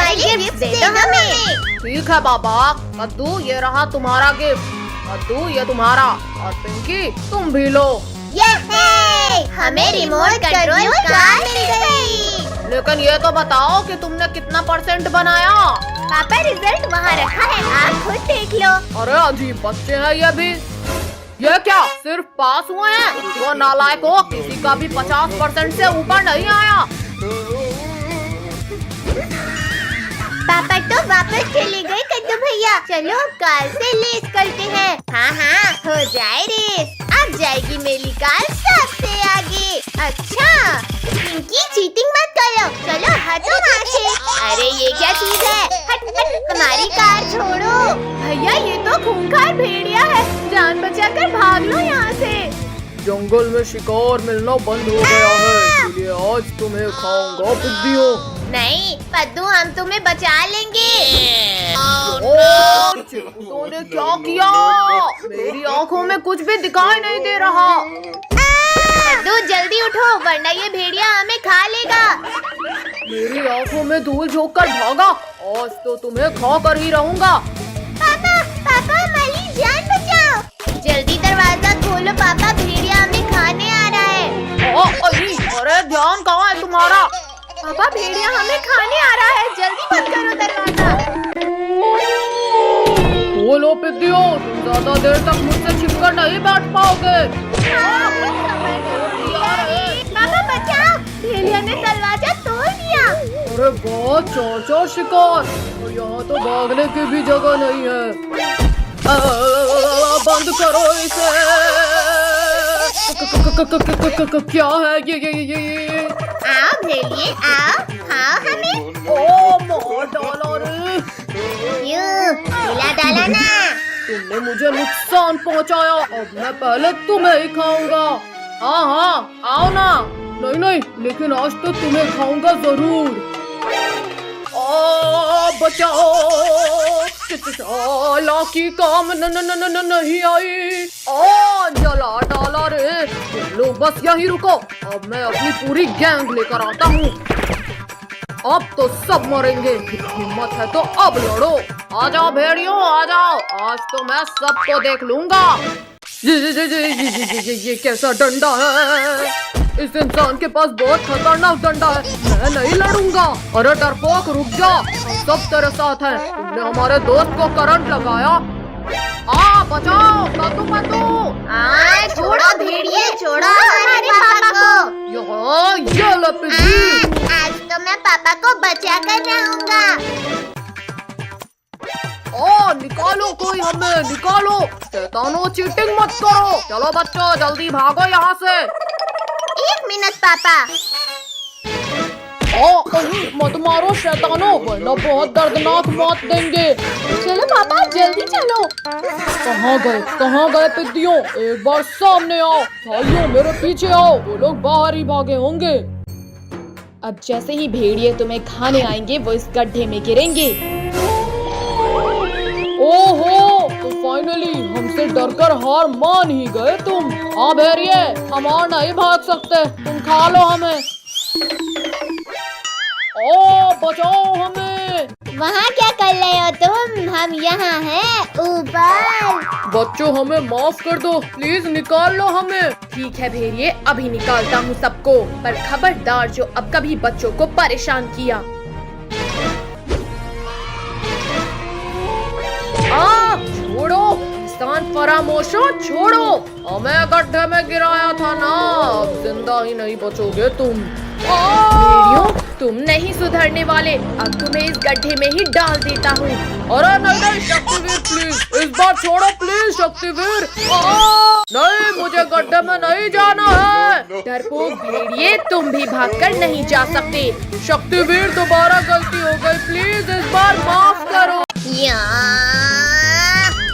हमारे गिफ्ट दे दो हमें। ठीक है बाबा। कद्दू ये रहा तुम्हारा गिफ्ट, कद्दू ये तुम्हारा, और पिंकी तुम भी लो। हमें रिमोट कंट्रोल कार मिल गई। लेकिन ये तो बताओ कि तुमने कितना % बनाया? पापा रिजल्ट वहाँ रखा है, आप खुद देख लो। अरे अजीब बच्चे हैं ये भी। ये क्या सिर्फ पास हुए हैं? वो नालायक हो, किसी का भी 50% से ऊपर नहीं आया। पापा तो वापस चले गए कद्दू भैया। चलो कार से रेस करते हैं। हाँ हो जाए रेस। अब जाएगी मेरी कार सबसे आगे। अच्छा पिंकी चीटिंग मत करो, चलो हटो वहाँ से। अरे ये क्या चीज है? हट हमारी कार छोड़ो। भैया ये तो खूंखार भेड़िया है, जान बचाकर भाग लो यहाँ से। जंगल में शिकार मिलना बंद हो गया है, इसलिए आज तुम्हें खाऊंगा बुद्धियों। नहीं पद्दू, हम तुम्हें बचा लेंगे। चिंटू ने क्या किया? मेरी आँखों में कुछ भी दिखाई नहीं दे रहा। पद्दू जल्दी उठो वरना ये भेड़िया हमें खा लेगा। मेरी आँखों में धूल झोंक कर भागा, आज तो तुम्हें खा कर ही रहूंगा। पापा हमारी जान बचाओ। जल्दी दरवाजा खोलो पापा, भेड़िया हमें खाने आ रहा है। अरे ध्यान कहाँ है तुम्हारा? पापा भेड़िया हमें खाने आ रहा है, जल्दी बंद करो दरवाजा। बोलो पिद्दियों, तुम ज्यादा देर तक मुझसे छिपकर नहीं बैठ पाओगे। पापा बचाओ, भेड़िया ने दरवाजा तोड़ दिया। अरे बहुत चौर शिकार, और यहाँ तो भागने की भी जगह नहीं है। बंद करो इसे। क्या है ये? आओ भेड़िए आओ, खाओ हमें। ओ मार डाला रे। खिला डाला ना। तुमने मुझे नुकसान पहुंचाया, अब मैं पहले तुम्हें ही खाऊंगा। हाँ आओ ना। नहीं लेकिन आज तो तुम्हें खाऊंगा जरूर। बचाओ, साला की काम नहीं आई। जला डाला रे। तुम लोग बस यही रुको, अब मैं अपनी पूरी गैंग लेकर आता हूँ। अब तो सब मरेंगे, हिम्मत है तो अब लड़ो। आ जाओ भेड़ियों आ जाओ, आज तो मैं सबको देख लूंगा। ये कैसा डंडा है? इस इंसान के पास बहुत खतरनाक डंडा है, मैं नहीं लड़ूंगा। अरे डरपोक रुक जा, सब तेरे साथ हैं। तुमने हमारे दोस्त को करंट लगाया। बचाओ कद्दू। छोड़ो भेड़िए, छोड़ो हमारे पापा को। ये लपटी। आज तो मैं पापा को बचा कर रहूंगा। निकालो कोई हमें, निकालो। शैतानों चीटिंग मत करो। चलो बच्चों जल्दी भागो यहाँ से। 1 मिनट पापा। मत मारो शैतानों, वरना बहुत दर्दनाक मौत देंगे। चलो पापा जल्दी चलो। कहाँ गए पिद्दियों? एक बार सामने आओ। भाइयों मेरे पीछे आओ, वो लोग बाहर ही भागे होंगे। अब जैसे ही भेड़िए तुम्हें खाने आएंगे वो इस गड्ढे में गिरेंगे। ओहो, तो फाइनली हमसे डरकर हार मान ही गए तुम। हाँ भेड़िए, हम और नहीं भाग सकते, तुम खा लो हमें। बचाओ हमें। वहाँ क्या कर रहे हो तुम? हम यहाँ हैं ऊपर। बच्चों हमें माफ कर दो, प्लीज निकाल लो हमें। ठीक है भेड़िए, अभी निकालता हूँ सबको, पर खबरदार जो अब कभी बच्चों को परेशान किया। छोड़ो इंसान फरामोशो, छोड़ो। हमें गड्ढे में गिराया था ना, अब जिंदा ही नहीं बचोगे तुम। भेड़ियों तुम नहीं सुधरने वाले, अब तुम्हें इस गड्ढे में ही डाल देता हूँ। अरे नहीं शक्तिवीर प्लीज, इस बार छोड़ो प्लीज शक्तिवीर। नहीं मुझे गड्ढे में नहीं जाना है। डरपोक भेड़िए, तुम भी भागकर नहीं जा सकते। शक्तिवीर दोबारा गलती हो गई, प्लीज इस बार माफ करो।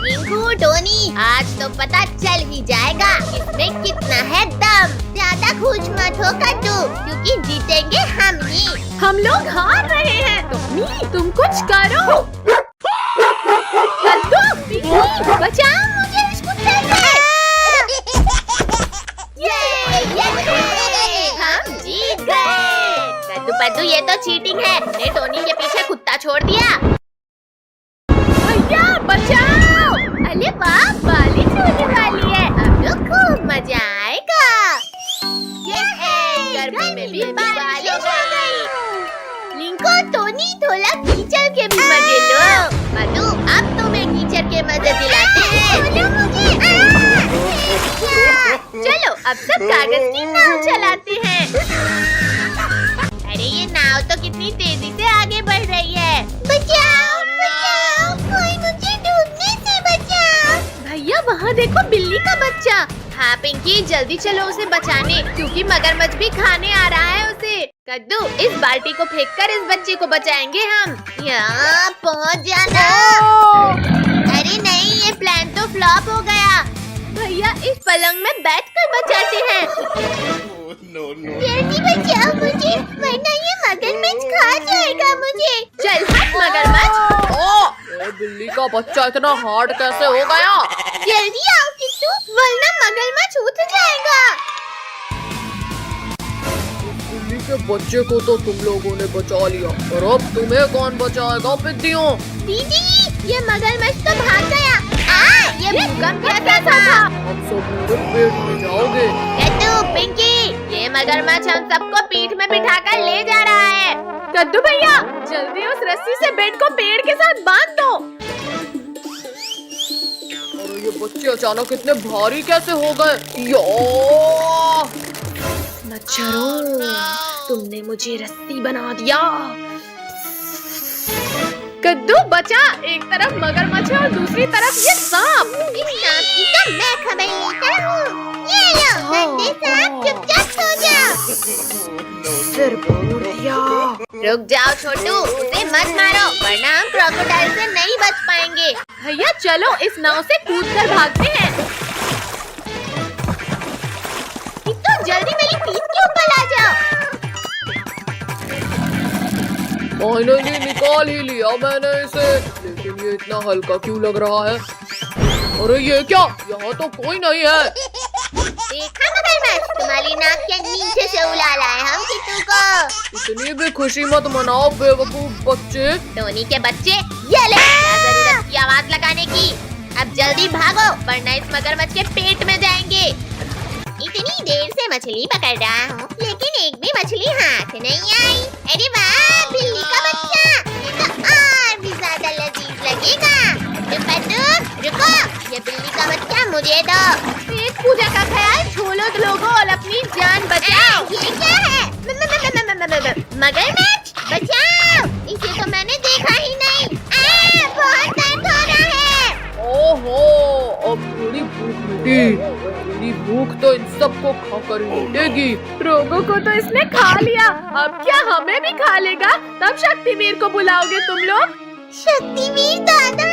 रिंकू टोनी, आज तो पता चल ही जाएगा इसमें कितना है दम। ज्यादा खुश मत हो कद्दू, क्योंकि जीतेंगे हम ही। हम लोग हार रहे हैं। टोनी तुम कुछ करो। कद्दू बचाओ मुझे इस कुत्ते से। ये हम जीत गए। कद्दू पद्दू ये तो चीटिंग है। ने टोनी के पीछे कुत्ता छोड़ दिया। भैया बचाओ। अरे वाह, बारिश होने वाली है, अब तो खूब मजा आएगा। गर्मी में भी बारिश आ गई। लिंको, टोनी, थोड़ा कीचड़ के भी मजे लो। पद्दू, अब तुम्हें कीचड़ के मजे दिलाते हैं। चलो अब सब कागज की नाव चलाते हैं। अरे ये नाव तो कितनी तेजी से आगे बढ़ रही है। बचाओ, बचाओ, कोई मुझे डूबने से बचाओ। भैया वहाँ देखो बिल्ली का बच्चा। हाँ पिंकी, जल्दी चलो उसे बचाने, क्योंकि मगरमच्छ भी खाने आ रहा है उसे। कद्दू, इस बाल्टी को फेंककर इस बच्चे को बचाएंगे हम। यहाँ पहुँच जाना। अरे नहीं, ये प्लान तो फ्लॉप हो गया। भैया इस पलंग में बैठकर बचाते हैं। जल्दी बचाओ मुझे, वरना ये मगरमच्छ खा जाएगा मुझे। चल हट मगरमच्छ। ये बिल्ली का बच्चा इतना हार्ड कैसे हो गया? जल्दी आओ किट्टू, वरना मगरमच्छ उठ जाएगा। बिल्ली के बच्चे को तो तुम लोगों ने बचा लिया, और अब तुम्हें कौन बचाएगा पिद्दियों? दीदी, ये मगरमच्छ तो भाग गया। ये भूकंप कैसा था? अब सब मेरे पेट में जाओगे। कद्दू, पिंकी, ये मगरमच्छ हम सबको पीठ में बिठाकर ले जा रहा है। कद्दू भैया जल्दी उस रस्सी से बेड को पेड़ के साथ बांध दो। अरे ये बच्चे अचानक इतने भारी कैसे हो गए? यो! मच्छरों, तुमने मुझे रस्सी बना दिया। कद्दू बचा, एक तरफ मगरमच्छ है और दूसरी तरफ ये सांप। इस सांप की तो मैं खबर लेता हूँ। ये लो, गंदे सांप, चुपचाप सो जाओ। सिर फोड़ दिया। रुक जाओ छोटू, उसे मत मारो, वरना हम क्रोकोडाइल से नहीं बच पाएंगे। भैया चलो इस नाव से कूदकर भागते हैं। किट्टू, जल्दी मेरी पीठ के ऊपर आ जाओ। फाइनली निकाल ही लिया मैंने इसे, लेकिन ये इतना हल्का क्यों लग रहा है? अरे ये क्या, यहाँ तो कोई नहीं है। देखा मगरमच्छ, तुम्हारी नाक के नीचे से उड़ा लाए हम किट्टू को। इतनी भी खुशी मत मनाओ बेवकूफ बच्चे। टोनी के बच्चे, ये ले, क्या जरूरत की आवाज लगाने की। अब जल्दी भागो, वरना इस मगरमच्छ के पेट में जाएंगे। इतनी देर से मछली पकड़ रहा हूँ, लेकिन एक भी मछली हाथ नहीं आई। अरे वाह, बिल्ली का बच्चा, ये तो और भी ज्यादा लजीज लगेगा। रुको, ये बिल्ली का बच्चा मुझे दो। पेट पूजा का ख्याल छोड़ो लोगों और अपनी जान बचाओ। ये क्या है? मगरमच्छ, बचाओ, इसे तो मैंने देखा ही नहीं। बहुत दर्द हो रहा है। ओहो, अब थोड़ी भूख मिटी। मेरी भूख तो इन सबको खाकर ही मिटेगी। रोगों को तो इसने खा लिया, अब क्या हमें भी खा लेगा? तब शक्तिवीर को बुलाओगे तुम लोग? शक्तिवीर दादा,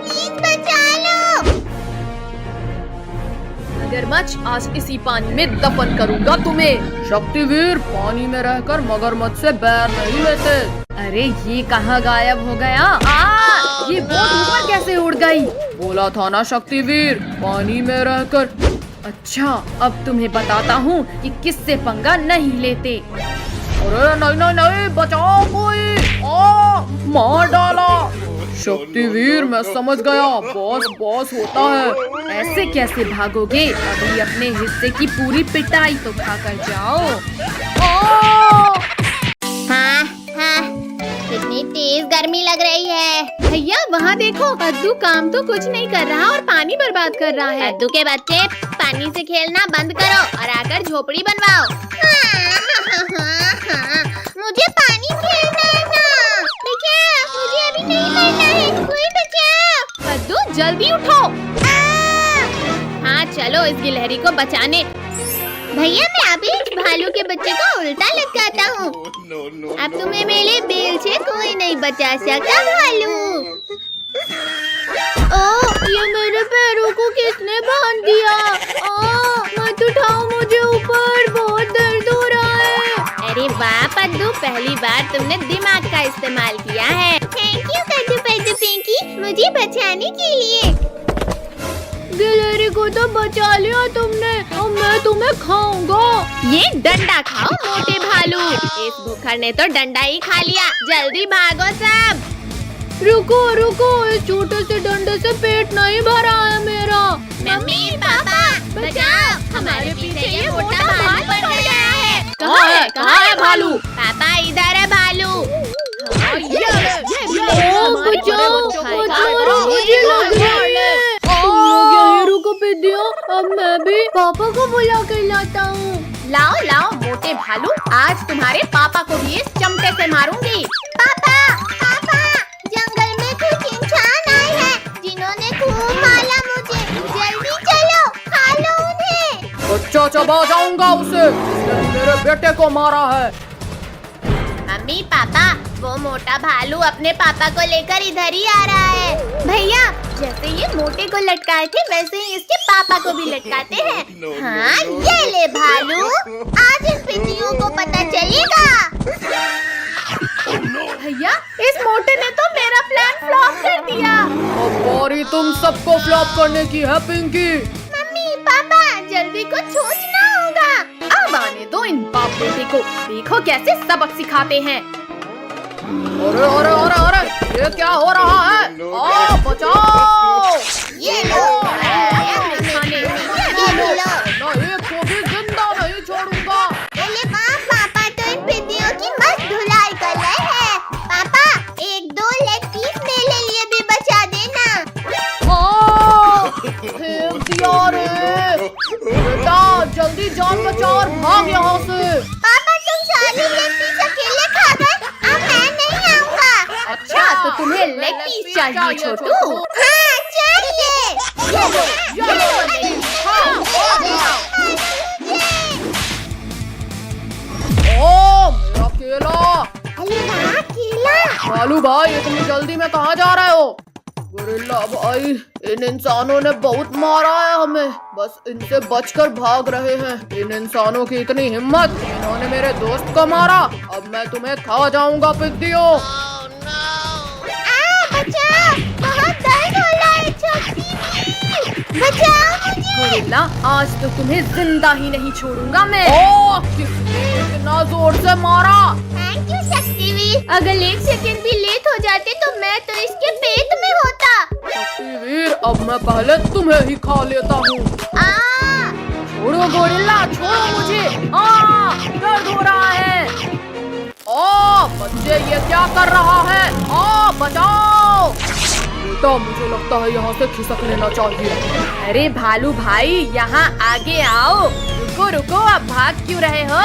प्लीज बचा लो। मगरमच्छ, आज इसी पानी में दफन करूंगा तुम्हें। शक्तिवीर, पानी में रहकर मगरमच्छ से बैर नहीं लेते। अरे ये कहाँ गायब हो गया? ये बोट ऊपर कैसे उड़ गई? बोला था ना शक्तिवीर, पानी में रहकर। अच्छा, अब तुम्हें बताता हूँ कि किससे पंगा नहीं लेते। अरे नहीं नहीं नहीं, बचाओ कोई। मार डाला। शक्तिवीर, मैं समझ गया, बॉस बॉस होता है। ऐसे कैसे भागोगे? अभी अपने हिस्से की पूरी पिटाई तो खाकर जाओ। हाँ, कितनी तेज गर्मी लग रही है। भैया वहाँ देखो, कद्दू काम तो कुछ नहीं कर रहा और पानी बर्बाद कर रहा है। कद्दू के बच्चे, पानी से खेलना बंद करो और आकर झोपड़ी बनवाओ। मुझे पानी खेलना है ना। देखिए, मुझे अभी नहीं मरना है, कोई बचाओ। कद्दू जल्दी उठो। हाँ चलो इस गिलहरी को बचाने। भैया, मैं अभी इस भालू के बच्चे को उल्टा लटकाता हूँ। अब तुम्हें मेरे बेल से कोई नहीं बचा सकता भालू। ये मेरे पैरों को किसने बांध दिया? मत उठाओ मुझे ऊपर, बहुत दर्द हो रहा है। अरे वाह पद्दू, पहली बार तुमने दिमाग का इस्तेमाल किया है। थैंक यू कद्दू पद्दू पिंकी, मुझे बचाने के लिए। गिलहरी को तो बचा लिया तुमने, अब मैं तुम्हें खाऊंगा। ये डंडा खाओ मोटे भालू। इस भूखड़ ने तो डंडा ही खा लिया। जल्दी भागो सब। रुको रुको, इस छोटे से डंडे से पेट नहीं भरा है मेरा। मम्मी पापा बचाओ, हमारे पीछे ये मोटा भालू पड़ गया है। कहाँ है भालू? पापा इधर है भालू। बचाओ बचाओ, मुझे लग रही है। तुम लोग यहीं रुको पिद्दियों, अब मैं भी पापा को बुला कर लाता हूँ। लाओ लाओ मोटे भालू, आज तुम्हारे पापा को भी इस चमटे से मारूंगी। पापा पापा, जंगल में कुछ इंसान आए हैं जिन्होंने खूब मारा मुझे। जल्दी चलो, खा लो उन्हें। बच्चा चबा जाऊंगा उसे, इसने मेरे बेटे को मारा है। मम्मी पापा, वो मोटा भालू अपने पापा को लेकर इधर ही आ रहा है। भैया, जैसे ये मोटे को लटकाए थे वैसे ही इसके पापा को भी लटकाते हैं। हाँ, ये ले भालू, आज इन पिटियों को पता चलेगा। भैया, इस मोटे ने तो मेरा प्लान फ्लॉप कर दिया। अब बारी तुम सबको फ्लॉप करने की है पिंकी। मम्मी पापा, जल्दी कुछ सोचना होगा। अब आने दो इन बाप बेटे को, देखो कैसे सबक सिखाते हैं। अरे अरे अरे अरे, ये क्या हो रहा है? आ, बचाओ! ये लो, खाने, ये लो। ना एक को भी जिंदा नहीं छोड़ूंगा। अरे वाह, पापा तो इन पिटियों की मस्त धुलाई कर रहे हैं। पापा, एक दो लेग पीस मेरे लिए भी बचा देना। हाँ, फेंक दिया रे। बेटा जल्दी जान बचा और भाग यहाँ से। पापा, तुम सारी लेग पीस अकेले खा गए, अब मैं नहीं आऊँगा। अच्छा, तो तुम्हें लेग पीस चाहिए छोटू? हाँ, चाहिए। ये लो, नहीं, हाँ, ओ, मेरा केला। अरे वाह, केला। भालू भाई, इतनी जल्दी में कहाँ जा रहे हो? गोरिल्ला भाई, इन इंसानों ने बहुत मारा है हमें, बस इनसे बचकर भाग रहे हैं। इन इंसानों की इतनी हिम्मत, इन्होंने मेरे दोस्त को मारा। अब मैं तुम्हें खा जाऊंगा पिद्दियों। बचाओ, बहुत दर्द हो रहा है छोटी। बचाओ मुझे। गोरिल्ला, आज तो तुम्हें जिंदा ही नहीं छोड़ूंगा मैं। ओह, किसने इतना जोर से मारा? थैंक यू शक्तिवीर, अगर 1 सेकंड भी लेट हो जाते तो मैं तो इसके पेट में होता। शक्तिवीर, अब मैं पहले तुम्हें ही खा लेता हूँ। छोड़ो गोरिल्ला, छोड़ो मुझे। दर्द हो रहा है। बच्चे, ये क्या कर रहा है? बचाओ! बेटा, मुझे लगता है यहाँ से खिसक लेना चाहिए। अरे भालू भाई, यहाँ आगे आओ। रुको रुको, अब भाग क्यों रहे हो?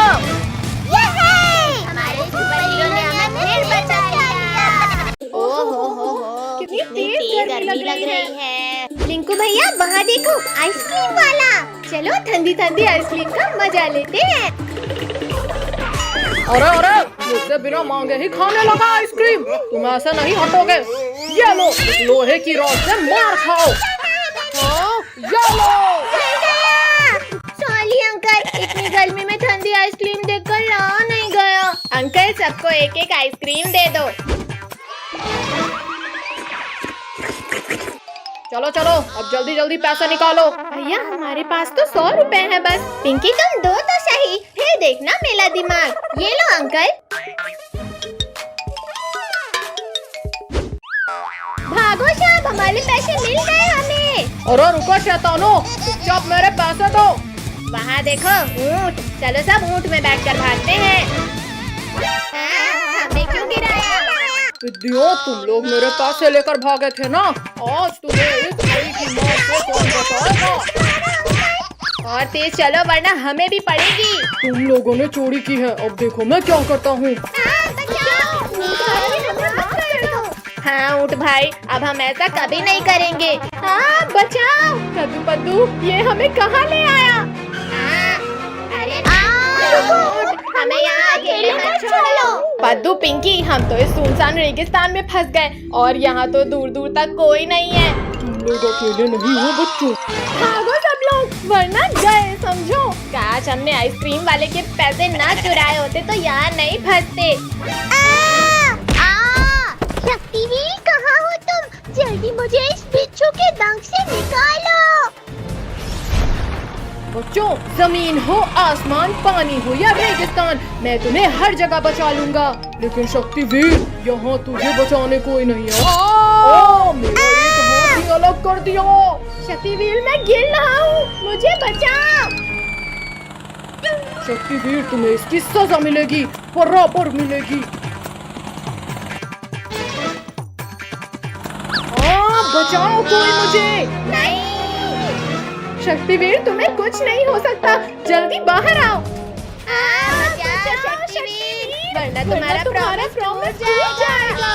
हमारे सुपर हीरो ने हमें फिर बचा लिया। ओहो, कितनी तेज गर्मी लग रही है। लिंकू भैया, वहाँ देखो, आइसक्रीम वाला। चलो ठंडी ठंडी आइसक्रीम का मजा लेते हैं। अरे अरे, मुझसे बिना मांगे ही खाने लगा आइसक्रीम। तुम ऐसे नहीं हटोगे। ये लो, इस लोहे की रॉड से मार खाओ। ये लो। सॉरी अंकल, इतनी गर्मी में ठंडी आइसक्रीम देखकर रहा नहीं गया। अंकल, सबको एक एक आइसक्रीम दे दो। चलो चलो, अब जल्दी जल्दी पैसा निकालो। भैया, हमारे पास तो 100 रुपए है बस। पिंकी, तुम दो तो सही, फिर देखना मेरा दिमाग। ये लो अंकल। भागो साहब, हमारे पैसे मिल गए हमें। अरे रुको शैतानो, चुपचाप मेरे पैसे दो। वहाँ देखो ऊँट, चलो सब ऊँट में बैठकर भागते हैं। हमें क्यों गिराया? पिद्दियों, तुम लोग मेरे पैसे लेकर भागे थे ना, आज तुम्हें इस बड़ी की मौत से कौन बचाएगा? और तेज चलो वरना हमें भी पड़ेगी। तुम लोगों ने चोरी की है, अब देखो मैं क्या करता हूँ। हाँ ऊँट भाई, अब हम ऐसा कभी नहीं करेंगे। हाँ बचाओ। कद्दू पद्दू, ये हमें कहाँ ले आया? अरे हमें यहाँ अकेले मत छोड़ो। पद्दू, पिंकी, हम तो इस सुनसान रेगिस्तान में फंस गए और यहाँ तो दूर दूर तक कोई नहीं है। तुम लोग अकेले नहीं हो बच्चों। भागो सब लोग, वरना गए समझो। काश हमने आइसक्रीम वाले के पैसे ना चुराए होते तो यहाँ नहीं फंसते। शक्तिवीर, कहाँ हो तुम? जल्दी मुझे इस बिच्छू के डंक से निकालो। बच्चों, जमीन हो, आसमान, पानी हो या रेगिस्तान, मैं तुम्हें हर जगह बचा लूंगा। लेकिन शक्तिवीर, यहाँ तुझे बचाने कोई नहीं है। मेरा एक हाथ ही अलग कर दिया। शक्तिवीर, मैं गिर रहा हूँ, मुझे बचाओ। शक्तिवीर, तुम्हें इसकी सजा मिलेगी, बराबर मिलेगी। बचाओ कोई मुझे। नहीं। शक्तिवीर, तुम्हें कुछ नहीं हो सकता, जल्दी बाहर आओ। बचाओ शक्तिवीर, वरना तुम्हारा प्रॉमिस टूट जाएगा।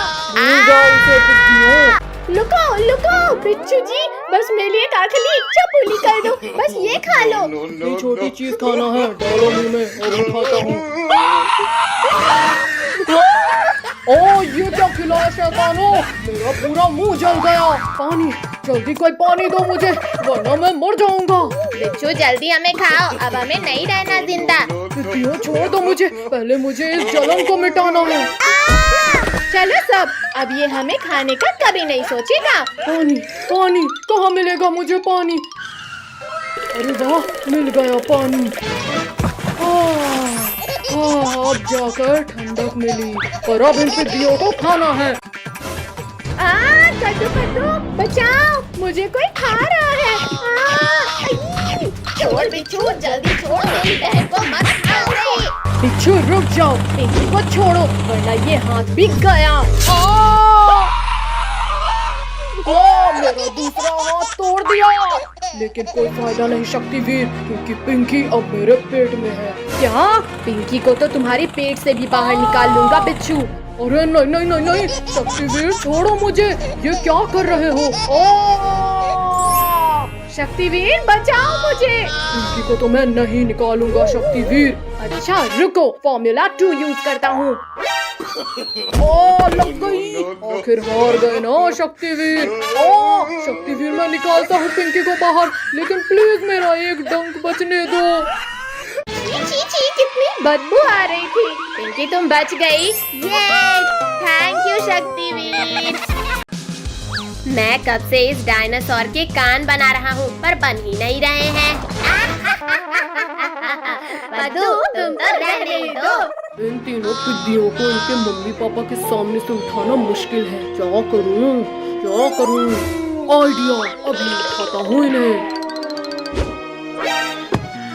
लुको लुको बिच्छू जी, बस मेरे लिए एक आखिरी इच्छा पूरी कर दो, बस ये खा लो। ये छोटी चीज खाना है, डालो मुंह में और मैं खाता हूँ। ये क्या खिलाया शैतानों, मेरा पूरा मुंह जल गया। पानी, जल्दी कोई पानी दो मुझे, वरना मैं मर जाऊंगा। बिच्छू, जल्दी हमें खाओ, अब हमें नहीं रहना जिंदा। तितलियों, छोड़ दो मुझे, पहले मुझे इस जलन को मिटाना है। चलो सब, अब ये हमें खाने का कभी नहीं सोचेगा। पानी, पानी, कहाँ मिलेगा मुझे पानी? अरे वाह, मिल गया पानी। अब जाकर ठंडक मिली, पर अब इन तितलियों को खाना है। कद्दू कद्दू, बचाओ, मुझे कोई खा रहा है। छोड़ बिच्छू, जल्दी छोड़, मेरी बहन को मत खाओ। बिच्छू रुक जाओ, पिंकी को छोड़ो, वरना ये हाथ बिक गया। मेरा दूसरा हाथ तोड़ दिया, लेकिन कोई फायदा नहीं शक्तिवीर, क्योंकि पिंकी अब मेरे पेट में है। क्या? पिंकी को तो तुम्हारे पेट से भी बाहर निकाल लूंगा बिच्छू। अरे नहीं नहीं नहीं नहीं, शक्तिवीर छोड़ो मुझे, ये क्या कर रहे हो? शक्तिवीर, बचाओ मुझे। पिंकी को तो मैं नहीं निकालूंगा शक्तिवीर। अच्छा रुको, फॉर्मूला 2 यूज करता हूँ। लग गई, आखिर हार गए ना शक्तिवीर। शक्तिवीर, मैं निकालता हूँ पिंकी को बाहर, लेकिन प्लीज मेरा एक डंक बचने दो। छी, कितनी बदबू आ रही थी। पिंकी, तुम बच गई। Thank you Shaktiveer. मैं कब से इस डायनासोर के कान बना रहा हूँ, पर बन ही नहीं रहे हैं। बद्दू, तुम तो रहने दो। इन तीनों टिड्डियों को इनके मम्मी पापा के सामने से उठाना मुश्किल है। क्या करूँ, क्या करूँ? आइडिया, अभी उठाता हूँ इन्हें।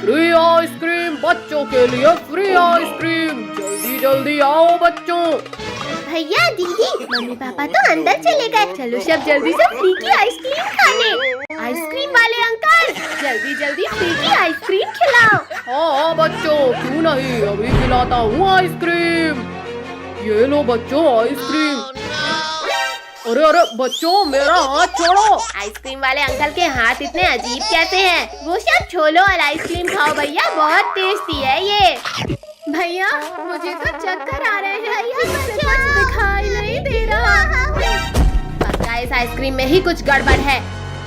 फ्री आइसक्रीम बच्चों के लिए, फ्री आइसक्रीम, जल्दी जल्दी आओ बच्चों। भैया, दीदी, मम्मी पापा तो अंदर चले गए, चलो सब जल्दी से फ्री की आइसक्रीम खाने। आइसक्रीम वाले अंकल, जल्दी जल्दी फ्री की आइसक्रीम खिलाओ। हाँ बच्चों, क्यों नहीं, अभी खिलाता हूँ आइसक्रीम। ये लो बच्चों आइसक्रीम। अरे अरे बच्चों, मेरा हाथ छोड़ो। आइसक्रीम वाले अंकल के हाथ इतने अजीब कैसे हैं? वो सब छोड़ो और आइसक्रीम खाओ भैया, बहुत टेस्टी है ये। भैया, मुझे तो चक्कर आ रहे हैं, कुछ दिखाई नहीं दे रहा। पक्का इस आइसक्रीम में ही कुछ गड़बड़ है।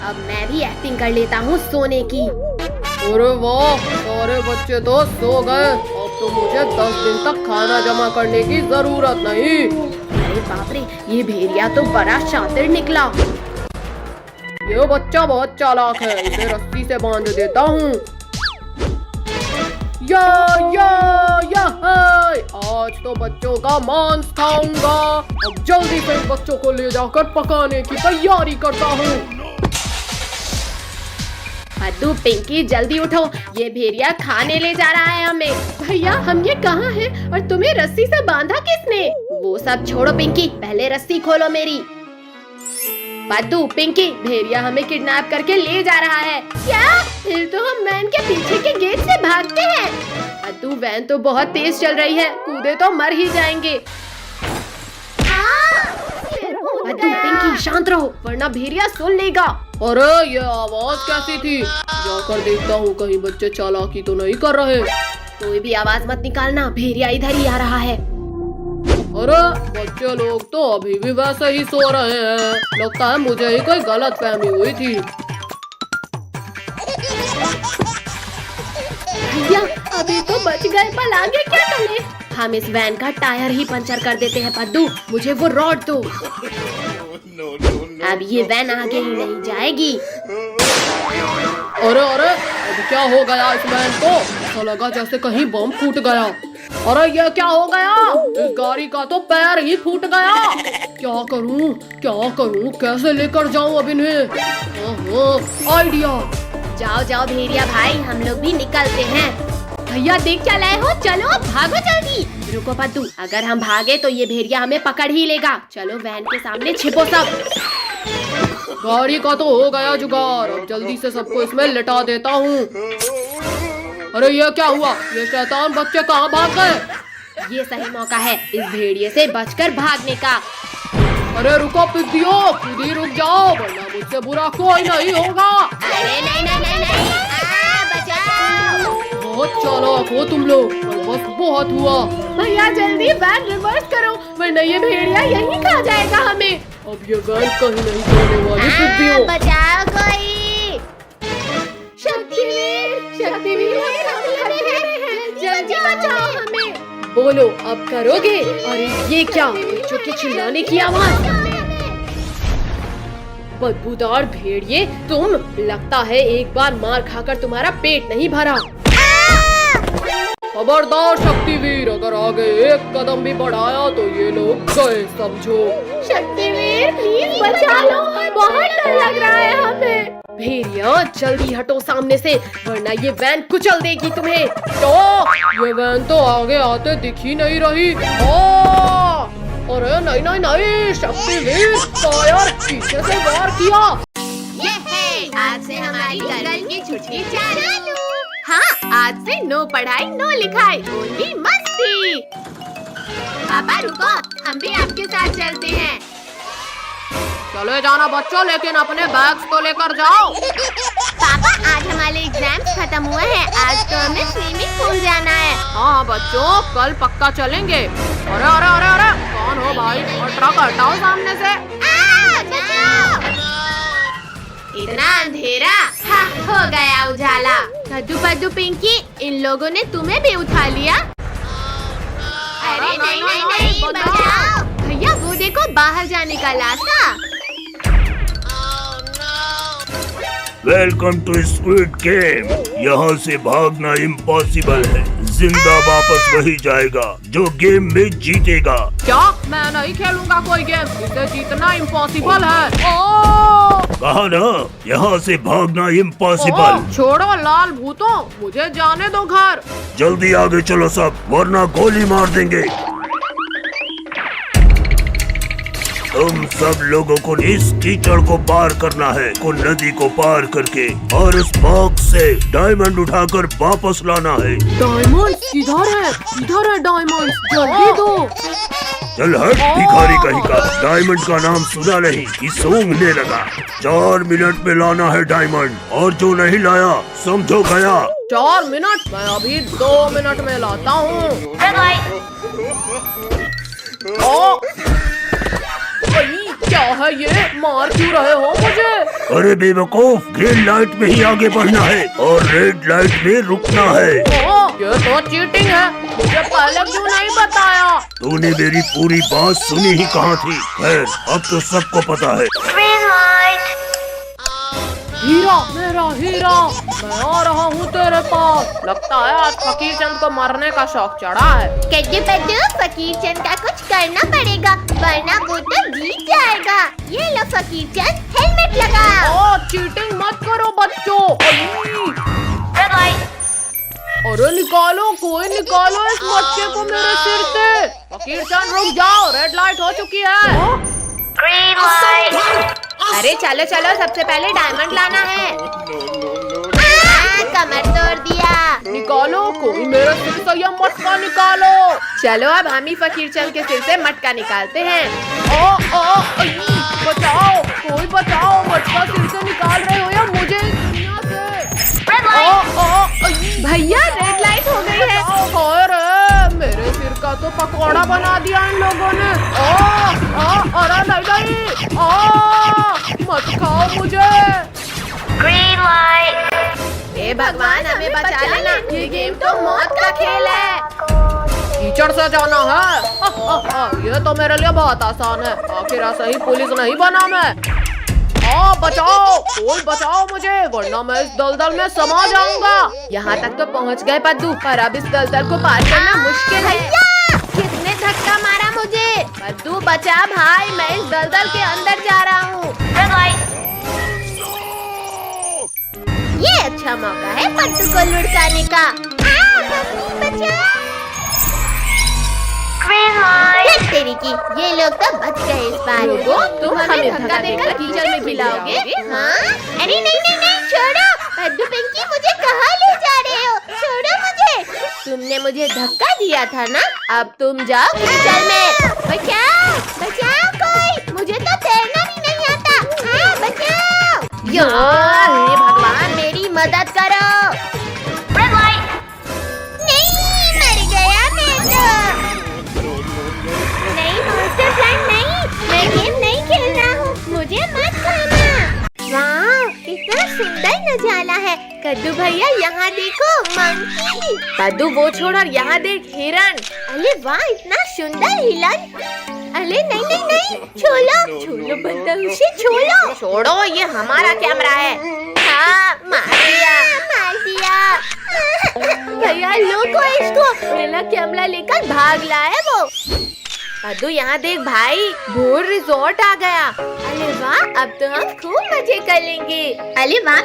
अब मैं भी एक्टिंग कर लेता हूँ सोने की। अरे वाह, सारे बच्चे तो सो गए। अब तो मुझे 10 दिन तक खाना जमा करने की जरूरत नहीं। अरे बाप रे, ये भेड़िया तो बड़ा शातिर निकला। ये बच्चा बहुत चालाक है, इसे रस्सी से बांध देता हूँ। आज तो बच्चों का मांस खाऊंगा। अब जल्दी से बच्चों को ले जाकर पकाने की तैयारी करता हूँ। बद्दू, पिंकी, जल्दी उठो, ये भेड़िया खाने ले जा रहा है हमें। भैया, हम ये कहाँ हैं और तुम्हें रस्सी से बांधा किसने? वो सब छोड़ो पिंकी, पहले रस्सी खोलो मेरी। बद्दू, पिंकी, भेड़िया हमें किडनैप करके ले जा रहा है। क्या? फिर तो हम वैन के पीछे के गेट से भागते हैं। बद्दू, वैन तो बहुत तेज चल रही है, कूदे तो मर ही जाएंगे। बद्दू, पिंकी, शांत रहो, वरना भेड़िया सुन लेगा। अरे ये आवाज कैसी थी? जाकर देखता हूँ कहीं बच्चे चालाकी तो नहीं कर रहे। कोई भी आवाज मत निकालना, भेड़िया इधर ही आ रहा है। अरे बच्चे लोग तो अभी भी वैसे ही सो रहे हैं, लगता है मुझे ही कोई गलत फहमी हुई थी। भैया, अभी तो बच गए, पर आगे क्या करें? हम इस वैन का टायर ही पंचर कर देते हैं। बद्दू, मुझे वो रॉड दो। अब ये वैन आगे ही नहीं जाएगी। अरे अरे, अब क्या हो गया इस वैन को? ऐसा लगा जैसे कहीं बम फूट गया। अरे ये क्या हो गया? इस गाड़ी का तो पैर ही फूट गया। क्या करूं कैसे लेकर जाऊं अब इन्हें? ओहो, आइडिया। जाओ जाओ भेड़िया भाई, हम लोग भी निकलते हैं। भैया देख क्या लाए हो, चलो भागो जल्दी। रुको पद्दू, अगर हम भागे तो ये भेड़िया हमें पकड़ ही लेगा। चलो वैन के सामने छिपो सब। गाड़ी का तो हो गया जुगाड़, अब जल्दी से सबको इसमें लिटा देता हूँ। अरे ये क्या हुआ? ये शैतान बच्चे कहाँ भाग गए? ये सही मौका है इस भेड़िए से बचकर भागने का। अरे रुको पिद्दियों, खुद ही रुक जाओ वरना मुझसे बुरा कोई नहीं होगा। अरे नहीं, बचाओ। बहुत चालाक हो तुम लोग, बस बहुत हुआ। भैया जल्दी वैन रिवर्स करो वरना ये भेड़िया यहीं खा जाएगा हमें। अब ये वैन कहीं नहीं जाने वाली पिद्दियों। बचाओ कोई। शक्तिवीर जल्दी बचाओ हमें। बोलो अब करोगे? अरे ये क्या, बच्चों के चिल्लाने की आवाज। बदबूदार भेड़िए तुम, लगता है एक बार मार खाकर तुम्हारा पेट नहीं भरा। खबरदार शक्तिवीर, अगर आगे एक कदम भी बढ़ाया तो ये लोग गए समझो। शक्तिवीर प्लीज बचा लो, बहुत डर लग रहा है हमें। भेड़िया जल्दी हटो सामने से वरना ये वैन कुचल देगी तुम्हें। तो ये वैन तो आगे आते दिख ही नहीं रही। अरे नहीं, शक्तिवीर फायर, पीछे से वार किया। ये है आज से हमारी गर्मी की छुट्टी चालू। हाँ, आज से नो पढ़ाई नो लिखाई, ओनली मस्ती। पापा रुको, हम भी आपके साथ चलते हैं। चले जाना बच्चों, लेकिन अपने बैग्स तो लेकर जाओ। पापा आज हमारे एग्जाम्स खत्म हुए हैं, आज तो हमें स्विमिंग पूल जाना है। हाँ बच्चों, कल पक्का चलेंगे। अरे कौन हो भाई? और ट्रक हटाओ सामने से। इतना अंधेरा, हाँ हो गया उजाला। कद्दू पद्दू पिंकी, इन लोगों ने तुम्हें भी उठा लिया। अरे नहीं, बचाओ। भैया वो देखो बाहर जाने का रास्ता। Welcome to Squid Game. यहाँ से भागना इम्पॉसिबल है, जिंदा वापस वही जाएगा जो गेम में जीतेगा। क्या? मैं नहीं खेलूंगा कोई गेम, इसे जीतना इम्पॉसिबल है। कहा ना, यहाँ से भागना इम्पॉसिबल। छोड़ो लाल भूतों, मुझे जाने दो घर। जल्दी आगे चलो सब, वरना गोली मार देंगे। तुम सब लोगों को इस कीचड़ को पार करना है, को नदी को पार करके, और उस बॉक्स से डायमंड उठाकर वापस लाना है। डायमंड किधर है? डायमंड जल्दी दो। चल हट भिखारी कहीं का, डायमंड का नाम सुना नहीं कि सूंघने लगा। 4 मिनट में लाना है डायमंड, और जो नहीं लाया समझो गया। 4 मिनट? मैं अभी 2 मिनट में लाता हूँ। क्या है ये? मार क्यों रहे हो मुझे? अरे बेवकूफ, ग्रीन लाइट में ही आगे बढ़ना है और रेड लाइट में रुकना है। ये तो चीटिंग है, मुझे पहले क्यों नहीं बताया? तूने मेरी पूरी बात सुनी ही कहाँ थी? खैर अब तो सबको पता है। हीरा, मेरा हीरा, मैं आ रहा हूँ तेरे पास। लगता है आज फकीर चंद को मरने का शौक चढ़ा है। कद्दू पद्दू, फकीर चंद का कुछ करना पड़ेगा वरना वो तो जीत जाएगा। ये लो फकीर चंद, हेलमेट लगाओ। चीटिंग मत करो बच्चों। अरे निकालो, कोई निकालो इस बच्चे को मेरे सिर से। फकीर चंद रुक जाओ, रेड लाइट हो चुकी है। अरे चलो सबसे पहले डायमंड लाना है। कमर तोड़ दिया। निकालो, कोई मेरे सिर से यह मटका निकालो। चलो अब हम ही फकीर चंद के सिर से मटका निकालते हैं। बचाओ, कोई बचाओ, मटका सिर से निकाल रहे हो या मुझे इस दुनिया से? भैया रेड लाइट हो गई है। अरे मेरे सिर का तो पकौड़ा बना दिया इन लोगों ने। अरे नहीं, मत खाओ मुझे। Green light. हे भगवान हमें बचा लेना, ये गेम तो मौत का खेल है। कीचड़ से जाना है? ये तो मेरे लिए बहुत आसान है, आखिर ऐसा ही पुलिस नहीं बना मैं। बचाओ, कोई बचाओ मुझे, वरना मैं इस दलदल में समा जाऊंगा। यहाँ तक तो पहुँच गए पद्दू, पर अब इस दलदल को पार करना मुश्किल है। किसने धक्का मारा मुझे? पद्दू बचा भाई, मैं इस दलदल के अंदर जा रहा हूँ। ये अच्छा मौका है पट्टू को लुढ़काने का। मम्मी बचाओ। तेरी की, ये लोग तो बच गए इस बार। तुम हमें धक्का देकर कीचड़ में गिराओगे? हाँ? अरे नहीं नहीं नहीं, छोड़ो। पद्दू पिंकी, मुझे कहाँ ले जा रहे हो? छोड़ो मुझे। तुमने मुझे धक्का दिया था ना, अब तुम जाओ कीचड़ में। बचाओ बचाओ कोई, मुझे तो तैरना भी नहीं आता। हाँ, बचाओ। हे भगवान, मेरी मदद करो। नहीं, मर गया मैं तो। नहीं मॉन्स्टर फ्रेंड, नहीं, मैं गेम नहीं खेल रहा हूँ, मुझे मत खाना। वाह, कितना सुंदर नजारा है। कद्दू भैया यहाँ देखो, मंकी। पद्दू वो छोड़ और यहाँ देख, हिरन। अरे वाह, इतना सुंदर हिरन। अरे नहीं नहीं नहीं, छोड़ो छोड़ो बदतमीजी, छोड़ो। छोड़ो, ये हमारा कैमरा है। हाँ, मार दिया मार दिया। भैया लोगो इसको, मेरा कैमरा लेकर भाग लाए वो। पद्दू यहाँ देख भाई, भोर रिजॉर्ट आ गया। अरे वाह, अब तो हम खूब मजे करेंगे। अरे वाह,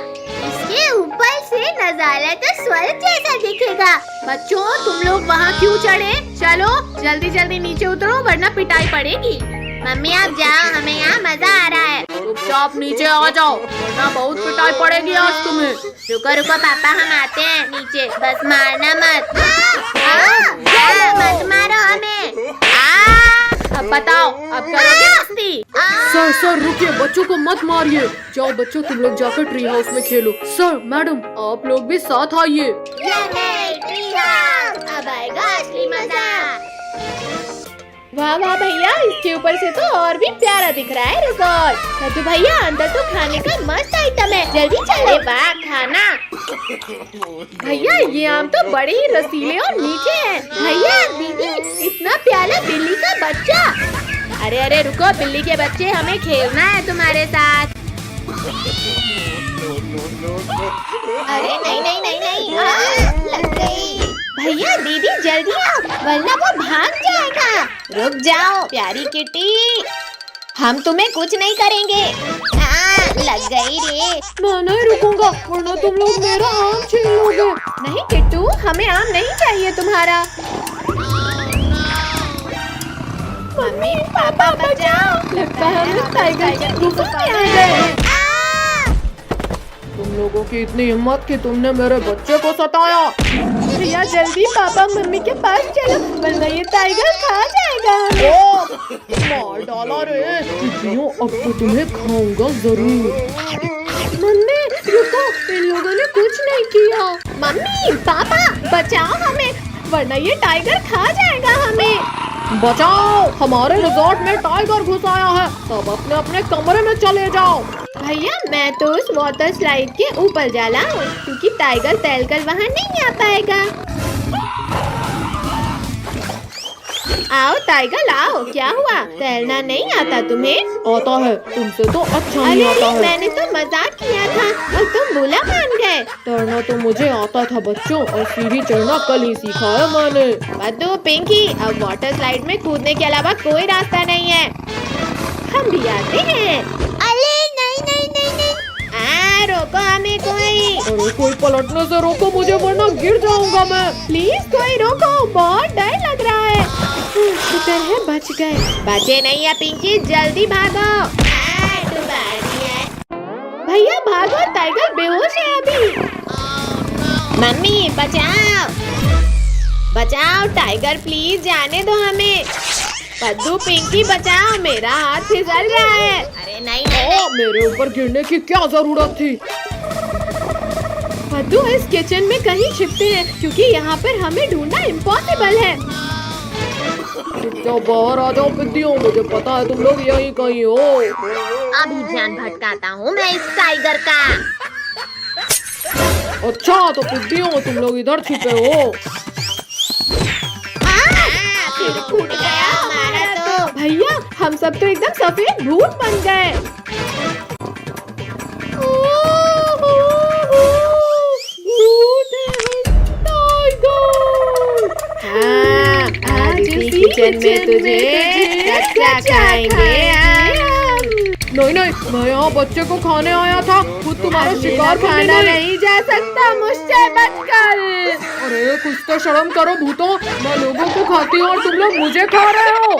इसके ऊपर से नजारा तो स्वर्ग जैसा दिखेगा। बच्चों, तुम लोग वहाँ क्यों चढ़े? चलो जल्दी जल्दी नीचे उतरो, वरना पिटाई पड़ेगी। मम्मी आप जाओ, हमें यहाँ मजा आ रहा है। चुपचाप नीचे आ जाओ, वरना बहुत पिटाई पड़ेगी आज तुम्हें। रुको रुको पापा, हम आते हैं नीचे, बस मारना मत। मत मारो हमें। अब बताओ, अब करोगे मस्ती? सर सर रुकिए, बच्चों को मत मारिए। जाओ बच्चों, तुम लोग जाकर ट्री हाउस में खेलो। सर मैडम, आप लोग भी साथ आइए। अब आएगा असली मजा। वाह वाह भैया, इसके ऊपर से तो और भी प्यारा दिख रहा है रिजॉर्ट। कद्दू भैया, अंदर तो खाने का मस्त आइटम है, जल्दी चले। वाह, खाना। भैया ये आम तो बड़े ही रसीले और मीठे हैं। भैया दीदी, इतना प्यारा बिल्ली का बच्चा। अरे अरे रुको, बिल्ली के बच्चे, हमें खेलना है तुम्हारे साथ। अरे नहीं नहीं नहीं नहीं, लग गई। भैया दीदी जल्दी आओ, वरना वो भाग जाएगा। रुक जाओ प्यारी किटी, हम तुम्हें कुछ नहीं करेंगे। लग गई रे। मैं नहीं रुकूंगा, वरना तुम लोग मेरा आम छीन लोगे। नहीं किट्टू, हमें आम नहीं चाहिए तुम्हारा। मम्मी पापा बचाओ। लगता है हम टाइगर की गुफा में आ गए। तुम लोगों की इतनी हिम्मत कि तुमने मेरे बच्चे को सताया। भैया जल्दी पापा मम्मी के पास चलो, वरना ये टाइगर खा जाएगा हमें। ओ, मार डाला रे। दीदियों, अब तो तुम्हें खाऊंगा जरूर। मम्मी रुको, इन लोगों ने कुछ नहीं किया। मम्मी पापा बचाओ हमें, वरना ये टाइगर खा जाएगा हमें। बचाओ, हमारे रिजॉर्ट में टाइगर घुस आया है। सब अपने अपने कमरे में चले जाओ। भैया मैं तो उस वाटर स्लाइड के ऊपर जा रहा हूँ, क्योंकि टाइगर तैरकर वहाँ नहीं आ पाएगा। आओ टाइगर आओ, क्या हुआ? तैरना नहीं आता तुम्हें? आता है, तुमसे तो अच्छा नहीं आता है। मैंने तो मजाक किया था और तुम बुरा मान गए। तैरना तो मुझे आता था बच्चों, और सीढ़ी चढ़ना कल ही सीखा है मैंने। बद्दू पिंकी, अब वाटर स्लाइड में कूदने के अलावा कोई रास्ता नहीं है। हम भी आते हैं। अरे नहीं नहीं नहीं नहीं, रोको हमें कोई। अरे कोई पलटने से रोको मुझे, वरना गिर जाऊंगा मैं। प्लीज कोई रोको, बहुत डर लग रहा है। शुक्र है बच गए। बचे नहीं है पिंकी, जल्दी भागो। डुबा दिया। भैया भागो, टाइगर बेहोश है अभी। मम्मी बचाओ बचाओ टाइगर, प्लीज जाने दो हमें। पद्दू पिंकी बचाओ, मेरा हाथ फिसल रहा है। अरे नहीं नहीं, मेरे ऊपर गिरने की क्या जरूरत थी? पद्दू इस किचन में कहीं छिपते हैं, क्योंकि यहाँ पर हमें ढूंढना इम्पॉसिबल है। चुपचाप बाहर आ जाओ पिद्दियों, मुझे पता है तुम लोग यहीं कहीं हो। अभी ध्यान भटकाता हूँ मैं इस टाइगर का। अच्छा तो पिद्दियों, तुम लोग इधर छिपे हो। फिर फूट गया हमारा तो। भैया हम सब तो एकदम सफेद भूत बन गए। किचन में तुझे कच्चा खाएंगे। नहीं नहीं, मैं यहाँ बच्चे को खाने आया था, खुद तुम्हारा शिकार करने खाना नहीं। नहीं जा सकता मुझसे बचकर। अरे कुछ तो शर्म करो भूतों, मैं लोगों को खाती हूँ और तुम लोग मुझे खा रहे हो।